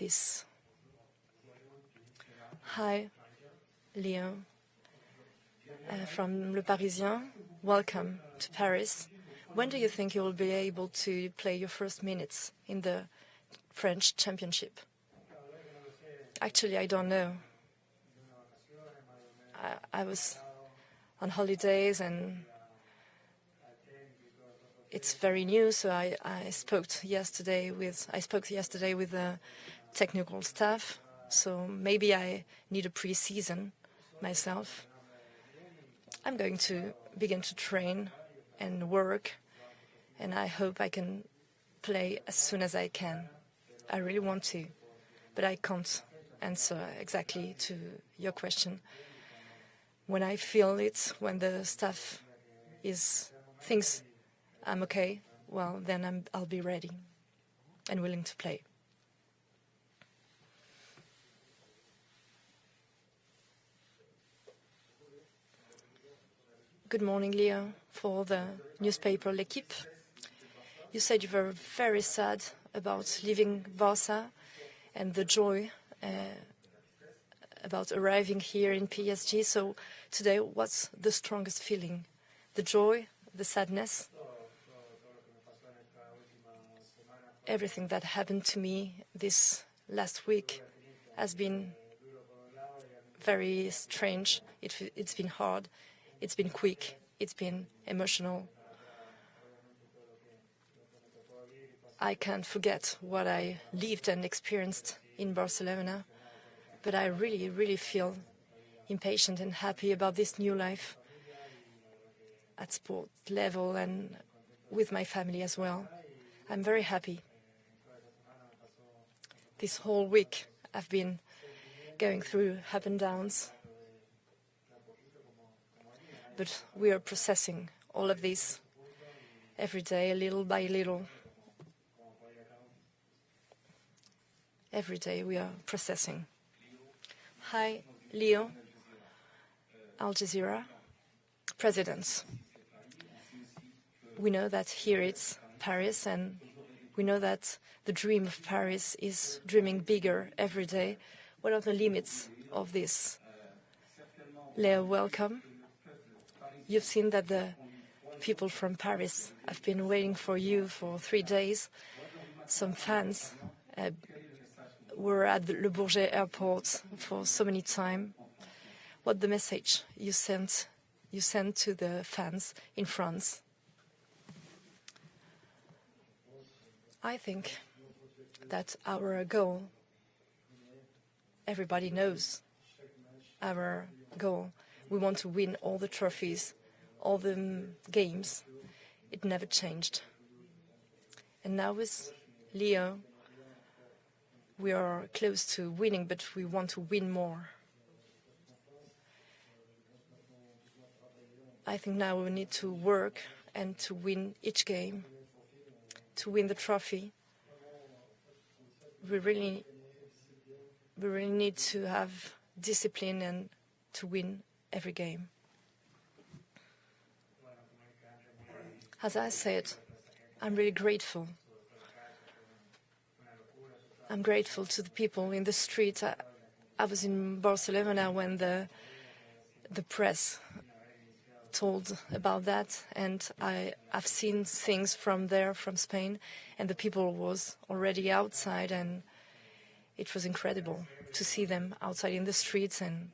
this. Hi, Leo, from Le Parisien. Welcome to Paris. When do you think you will be able to play your first minutes in the French Championship? Actually, I don't know. I was on holidays and it's very new, so I spoke yesterday with the technical staff, so maybe I need a pre-season myself. I'm going to begin to train and work, and I hope I can play as soon as I can. I really want to, but I can't answer exactly to your question. When I feel it, when the staff thinks I'm okay, well, then I'll be ready and willing to play. Good morning, Leo, for the newspaper L'Équipe. You said you were very sad about leaving Barca and the joy about arriving here in PSG. So today, what's the strongest feeling? The joy, the sadness? Everything that happened to me this last week has been very strange. It's been hard. It's been quick. It's been emotional. I can't forget what I lived and experienced in Barcelona, but I really, really feel impatient and happy about this new life at sport level and with my family as well. I'm very happy. This whole week I've been going through up and downs, but we are processing all of this every day, little by little. Every day we are processing. Hi, Leo, Al Jazeera, presidents. We know that here it's Paris, and we know that the dream of Paris is dreaming bigger every day. What are the limits of this? Leo, welcome. You've seen that the people from Paris have been waiting for you for 3 days. Some fans were at the Le Bourget airport for so many time. What the message you sent to the fans in France? I think that our goal, everybody knows our goal. We want to win all the trophies, all the games. It never changed. And now with Leo, we are close to winning, but we want to win more. I think now we need to work and to win each game, to win the trophy. We really need to have discipline and to win every game. As I said, I'm really grateful. I'm grateful to the people in the street. I was in Barcelona when the press told about that, and I've seen things from there, from Spain, and the people was already outside, and it was incredible to see them outside in the streets. And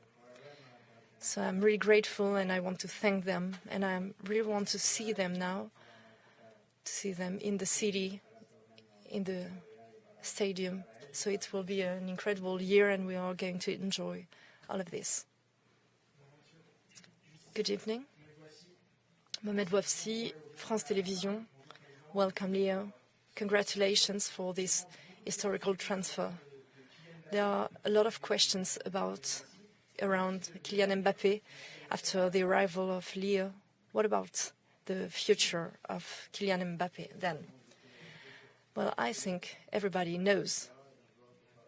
so I'm really grateful, and I want to thank them, and I really want to see them now, to see them in the city, in the stadium. So it will be an incredible year, and we are going to enjoy all of this. Good evening. Mohamed Wafsi, France Télévisions. Welcome, Leo. Congratulations for this historical transfer. There are a lot of questions around Kylian Mbappe after the arrival of Leo. What about the future of Kylian Mbappe then? Well, I think everybody knows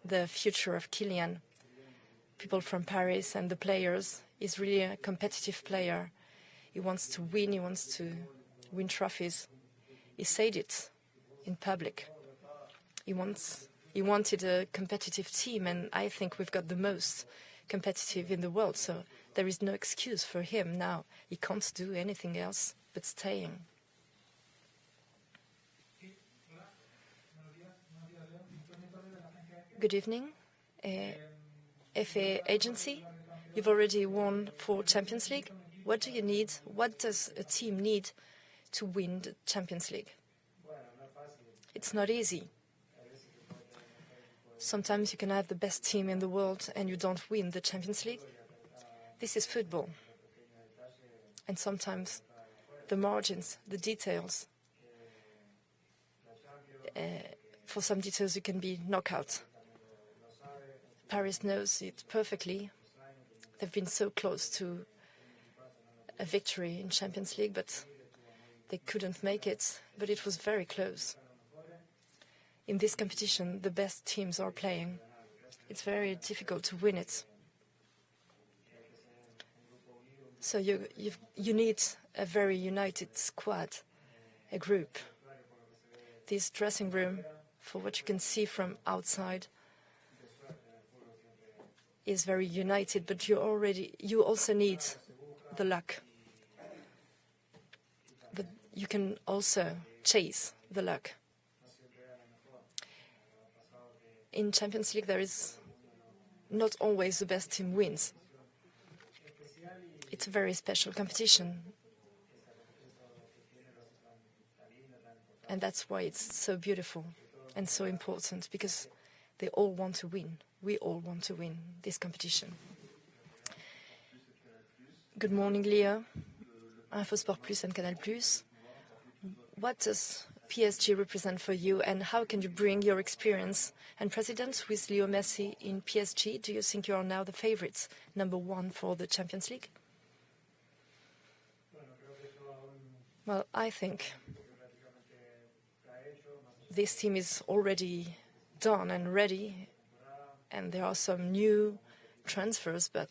the future of Kylian. People from Paris and the players. He's really a competitive player. He wants to win. He wants to win trophies. He said it in public. He wants He wanted a competitive team, and I think we've got the most competitive in the world, so there is no excuse for him now. He can't do anything else but staying. Good evening. FA agency, you've already won 4 Champions League. What do you need? What does a team need to win the Champions League? It's not easy. Sometimes you can have the best team in the world and you don't win the Champions League. This is football. And sometimes the margins, the details, for some details you can be knocked out. Paris knows it perfectly. They've been so close to a victory in Champions League, but they couldn't make it, but it was very close. In this competition, the best teams are playing. It's very difficult to win it. So you need a very united squad, a group. This dressing room, for what you can see from outside, is very united, but you also need the luck. But you can also chase the luck. In Champions League, there is not always the best team wins. It's a very special competition. And that's why it's so beautiful and so important, because they all want to win. We all want to win this competition. Good morning, Leah. InfoSport Plus and Canal Plus. What does PSG represent for you, and how can you bring your experience and precedence with Lionel Messi in PSG? Do you think you are now the favorites, #1 for the Champions League? Well, I think this team is already done and ready, and there are some new transfers, but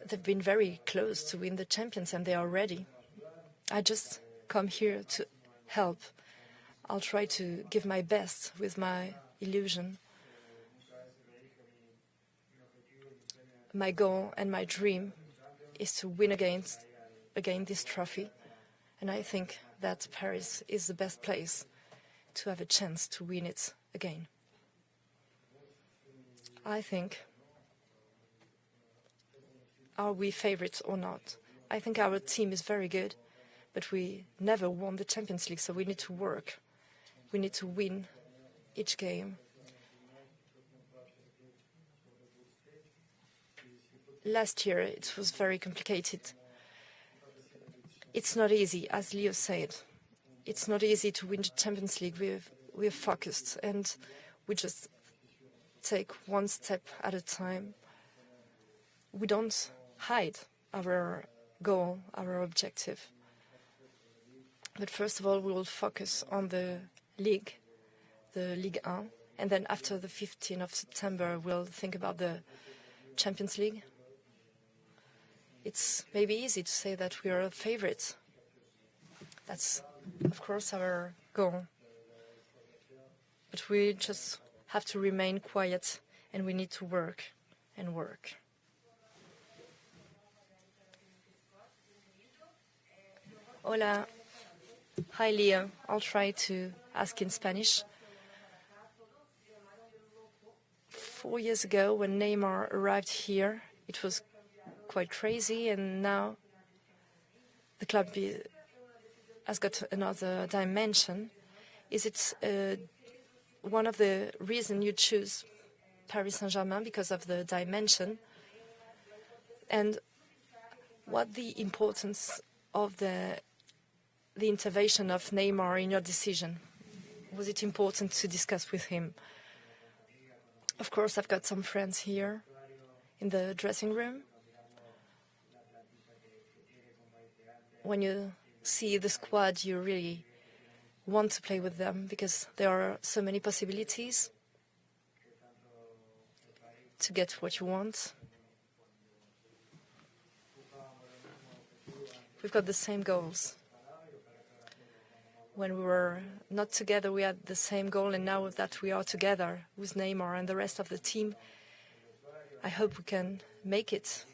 they've been very close to win the champions, and they are ready. I just come here to help. I'll try to give my best with my illusion. My goal and my dream is to win again this trophy, and I think that Paris is the best place to have a chance to win it again. I think, are we favorites or not? I think our team is very good, but we never won the Champions League, so we need to work. We need to win each game. Last year, it was very complicated. It's not easy, as Leo said. It's not easy to win the Champions League. We're focused, and we just take one step at a time. We don't hide our goal, our objective. But first of all, we will focus on the Ligue 1, and then after the 15th of September, we'll think about the Champions League. It's maybe easy to say that we are a favorite. That's, of course, our goal. But we just have to remain quiet, and we need to work and work. Hola. Hi, Leo. I'll try to ask in Spanish. 4 years ago, when Neymar arrived here, it was quite crazy, and now the club has got another dimension. Is it one of the reasons you choose Paris Saint-Germain, because of the dimension? And what the importance of the intervention of Neymar in your decision? Was it important to discuss with him? Of course, I've got some friends here in the dressing room. When you see the squad, you really want to play with them, because there are so many possibilities to get what you want. We've got the same goals. When we were not together, we had the same goal, and now that we are together with Neymar and the rest of the team, I hope we can make it.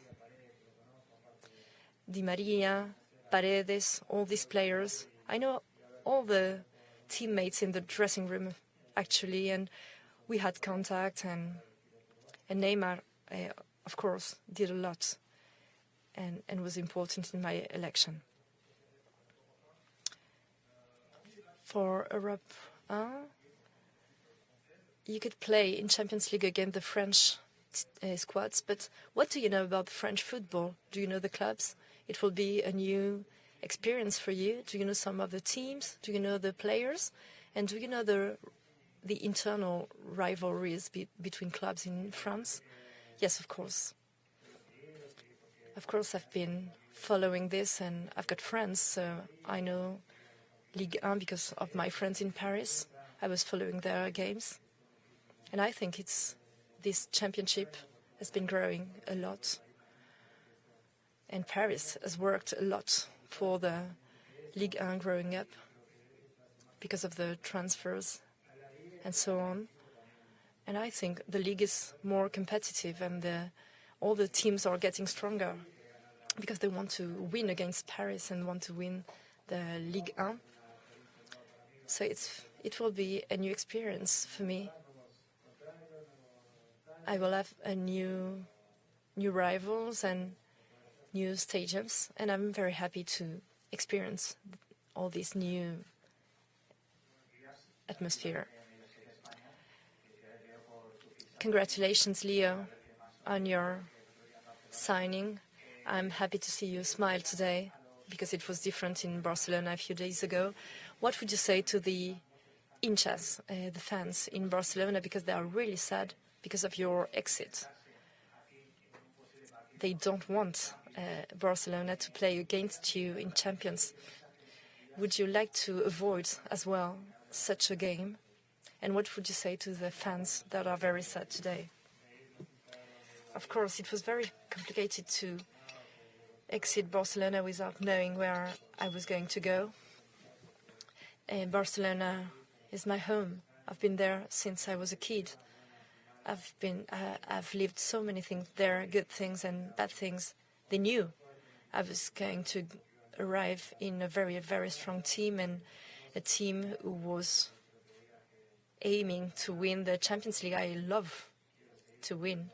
Di Maria, Paredes, all these players. I know all the teammates in the dressing room, actually, and we had contact, and Neymar, of course, did a lot and was important in my election. For Europe, you could play in Champions League against the French squads, but what do you know about French football? Do you know the clubs? It will be a new experience for you. Do you know some of the teams? Do you know the players? And do you know the internal rivalries between clubs in France? Yes, of course. Of course, I've been following this, and I've got friends, so I know Ligue 1 because of my friends in Paris. I was following their games. And I think this championship has been growing a lot. And Paris has worked a lot for the Ligue 1 growing up because of the transfers and so on. And I think the league is more competitive, and all the teams are getting stronger because they want to win against Paris and want to win the Ligue 1. So it will be a new experience for me. I will have a new rivals and new stadiums, and I'm very happy to experience all this new atmosphere. Congratulations, Leo, on your signing. I'm happy to see you smile today because it was different in Barcelona a few days ago. What would you say to the hinchas, the fans in Barcelona, because they are really sad because of your exit? They don't want Barcelona to play against you in Champions. Would you like to avoid as well such a game? And what would you say to the fans that are very sad today? Of course, it was very complicated to exit Barcelona without knowing where I was going to go. Barcelona is my home. I've been there since I was a kid. I've lived so many things there, good things and bad things. They knew I was going to arrive in a very, very strong team, and a team who was aiming to win the Champions League. I love to win.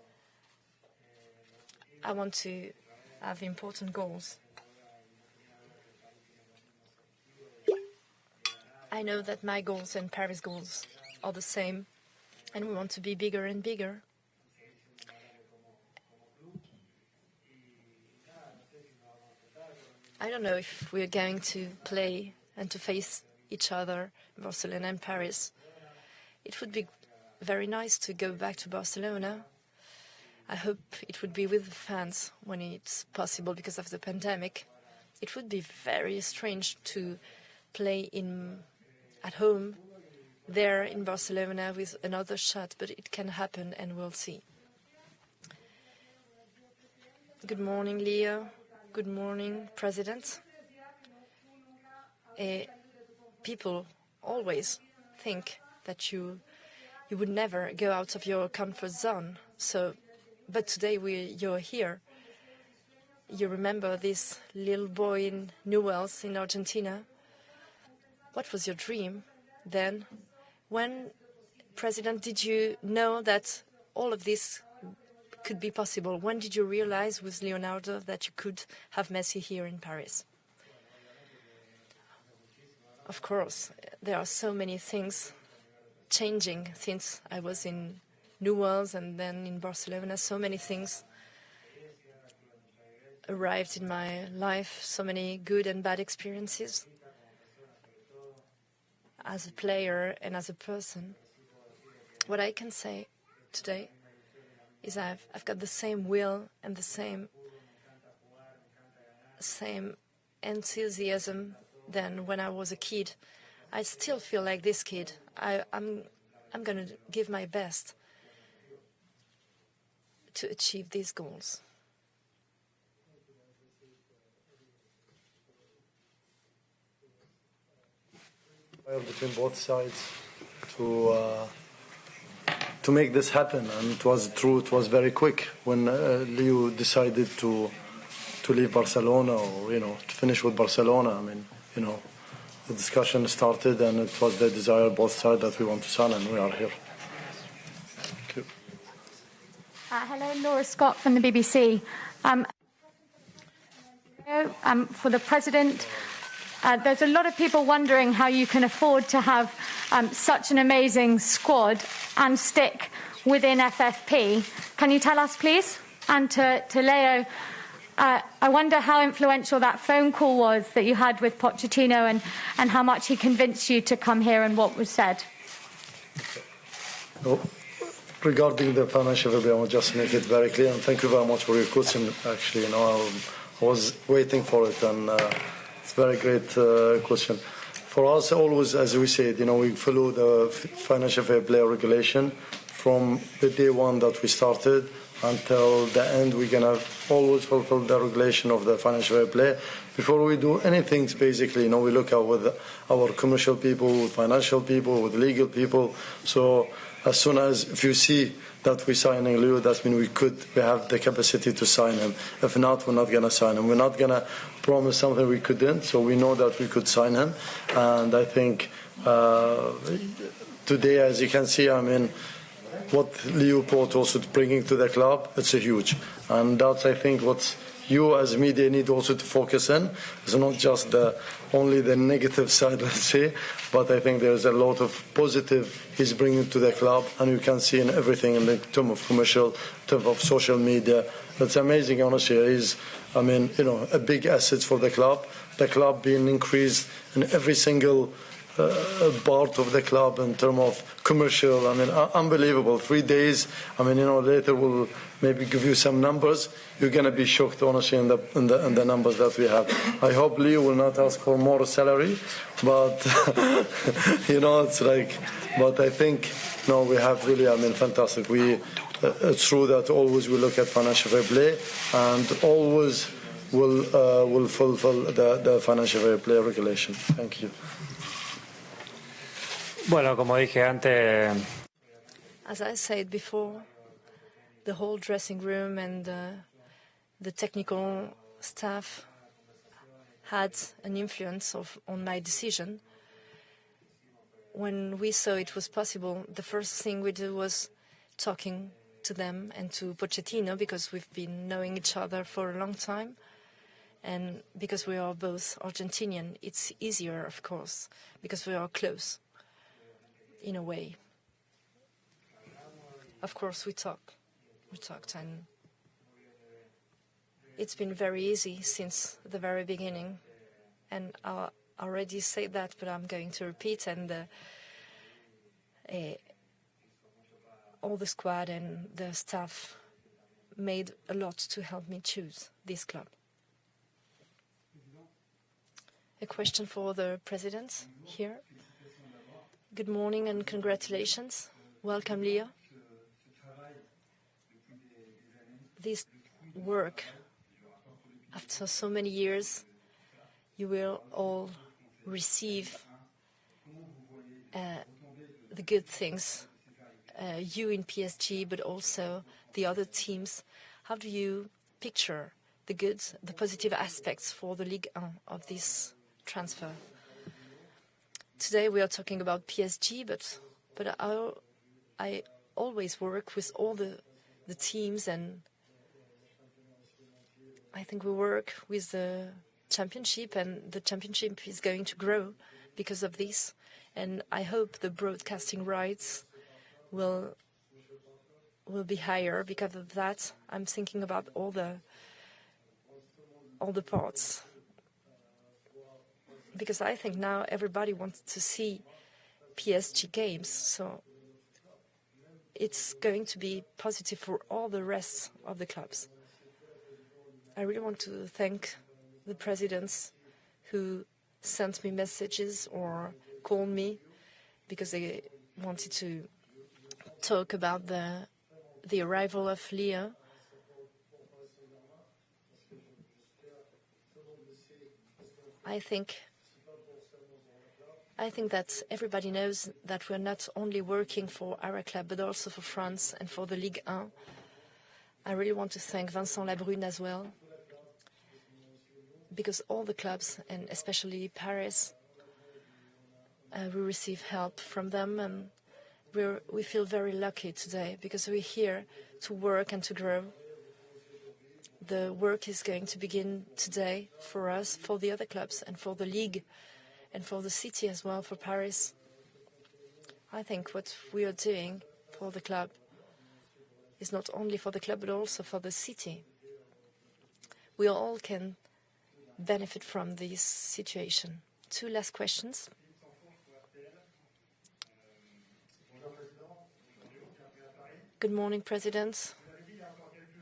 I want to have important goals. I know that my goals and Paris goals are the same, and we want to be bigger and bigger. I don't know if we're going to play and to face each other, Barcelona and Paris. It would be very nice to go back to Barcelona. I hope it would be with the fans when it's possible because of the pandemic. It would be very strange to play at home there in Barcelona with another shot, but it can happen, and we'll see. Good morning, Leo. Good morning, President. People always think that you would never go out of your comfort zone. But today you're here. You remember this little boy in Newell's in Argentina? What was your dream then? When, President, did you know that all of this could be possible? When did you realize with Leonardo that you could have Messi here in Paris? Of course, there are so many things changing since I was in Newell's and then in Barcelona. So many things arrived in my life, so many good and bad experiences as a player and as a person. What I can say today is I've got the same will and the same enthusiasm than when I was a kid. I still feel like this kid. I'm going to give my best to achieve these goals. Between both sides to make this happen, and it was true. It was very quick when Leo decided to leave Barcelona, or to finish with Barcelona. I mean, the discussion started, and it was the desire of both sides that we want to sign, and we are here. Thank you. Hello, Laura Scott from the BBC. For the President, there's a lot of people wondering how you can afford to have such an amazing squad and stick within FFP. Can you tell us, please? And to Leo, I wonder how influential that phone call was that you had with Pochettino, and how much he convinced you to come here and what was said. Well, regarding the financial review, I will just make it very clear, and thank you very much for your question. Actually, I was waiting for it, and it's a very great question. For us, always, as we said, we follow the financial fair play regulation from the day one that we started until the end. We're going to always fulfill the regulation of the financial fair play. Before we do anything, basically, we look at with our commercial people, with financial people, with legal people. So as soon as, if you see that we're signing Leo, that means we have the capacity to sign him. If not, we're not going to sign him. We're not going to promise something we couldn't, so we know that we could sign him. And I think today, as you can see, what Leo Port also bringing to the club, it's a huge. And that's, I think, what you as media need also to focus on. It's not just only the negative side, let's say, but I think there's a lot of positive he's bringing to the club, and you can see in everything in the term of commercial, in terms of social media. It's amazing, honestly. He's, a big asset for the club. The club being increased in every single part of the club in terms of commercial. Unbelievable. 3 days. Later we'll maybe give you some numbers. You're going to be shocked, honestly, in the numbers that we have. I hope Leo will not ask for more salary, but it's like. But I think we have really, fantastic. It's true that always we look at financial fair play, and always will fulfill the financial fair play regulation. Thank you. Bueno, como dije antes. As I said before, the whole dressing room and the technical staff had an influence on my decision. When we saw it was possible, the first thing we did was talking to them and to Pochettino, because we've been knowing each other for a long time. And because we are both Argentinian, it's easier, of course, because we are close. In a way. Of course, we talked, and it's been very easy since the very beginning. And I already said that, but I'm going to repeat. And all the squad and the staff made a lot to help me choose this club. A question for the president here. Good morning and congratulations. Welcome, Leo. This work, after so many years, you will all receive the good things, you in PSG, but also the other teams. How do you picture the good, the positive aspects for the Ligue 1 of this transfer? Today we are talking about PSG, but I always work with all the teams, and I think we work with the championship, and the championship is going to grow because of this. And I hope the broadcasting rights will be higher because of that. I'm thinking about all the parts. Because I think now everybody wants to see PSG games, so it's going to be positive for all the rest of the clubs. I really want to thank the presidents who sent me messages or called me because they wanted to talk about the arrival of Leo. I think I think that everybody knows that we're not only working for our club, but also for France and for the Ligue 1. I really want to thank Vincent Labrune as well, because all the clubs, and especially Paris, we receive help from them, and we feel very lucky today because we're here to work and to grow. The work is going to begin today for us, for the other clubs, and for the league, and for the city as well, for Paris. I think what we are doing for the club is not only for the club, but also for the city. We all can benefit from this situation. 2 last questions. Good morning, President.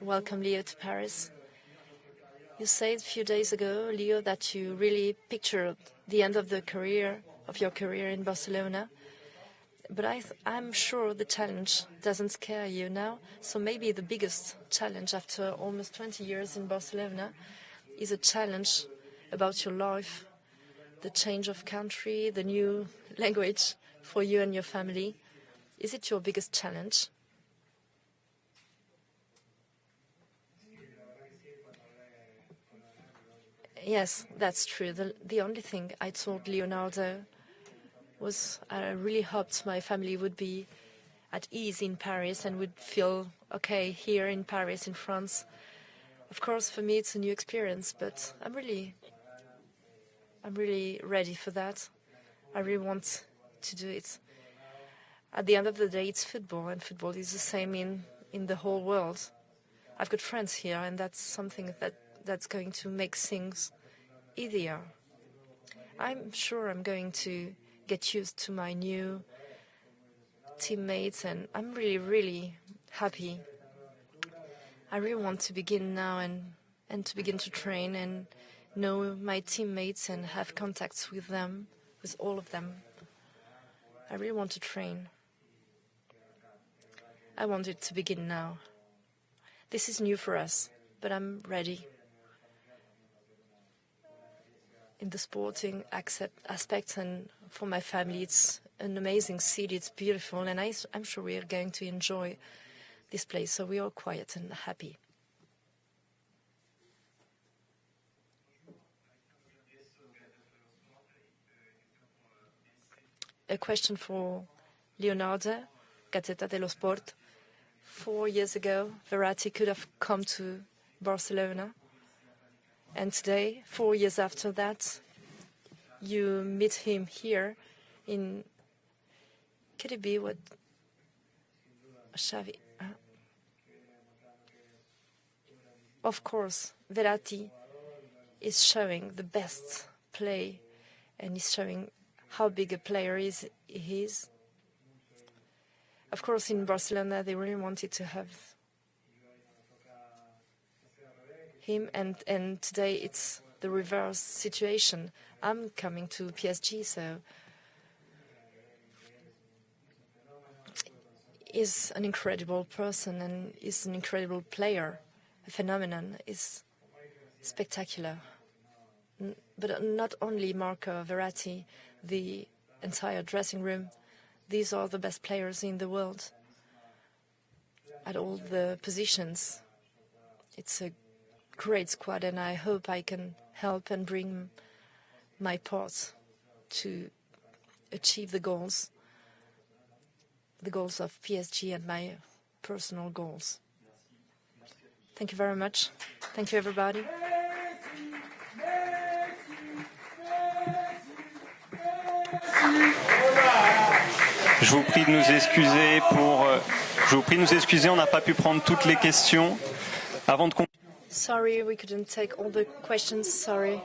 Welcome, Leo, to Paris. You said a few days ago, Leo, that you really pictured the end of your career in Barcelona. But I'm sure the challenge doesn't scare you now. So maybe the biggest challenge after almost 20 years in Barcelona is a challenge about your life, the change of country, the new language for you and your family. Is it your biggest challenge? Yes, that's true. The only thing I told Leonardo was I really hoped my family would be at ease in Paris and would feel okay here in Paris, in France. Of course, for me, it's a new experience, but I'm really ready for that. I really want to do it. At the end of the day, it's football, and football is the same in the whole world. I've got friends here, and that's something that's going to make things easier. I'm sure I'm going to get used to my new teammates, and I'm really, really happy. I really want to begin now and to begin to train and know my teammates and have contacts with them, with all of them. I really want to train. I want it to begin now. This is new for us, but I'm ready. In the sporting aspect, and for my family, it's an amazing city. It's beautiful, and I'm sure we are going to enjoy this place. So we are quiet and happy. A question for Leonardo, Gazzetta dello Sport. 4 years ago, Verratti could have come to Barcelona. And today, 4 years after that, you meet him here in... Could it be what... Xavi? Of course, Verratti is showing the best play, and is showing how big a player he is. Of course, in Barcelona, they really wanted to have him, and today it's the reverse situation. I'm coming to PSG, so he's an incredible person and he's an incredible player, a phenomenon. Is spectacular. But not only Marco Verratti, the entire dressing room. These are the best players in the world at all the positions. It's a great squad, and I hope I can help and bring my part to achieve the goals of PSG and my personal goals. Thank you very much. Thank you, everybody. Je vous prie de nous excuser on n'a pas pu prendre toutes les questions. Avant de Sorry, we couldn't take all the questions. Sorry.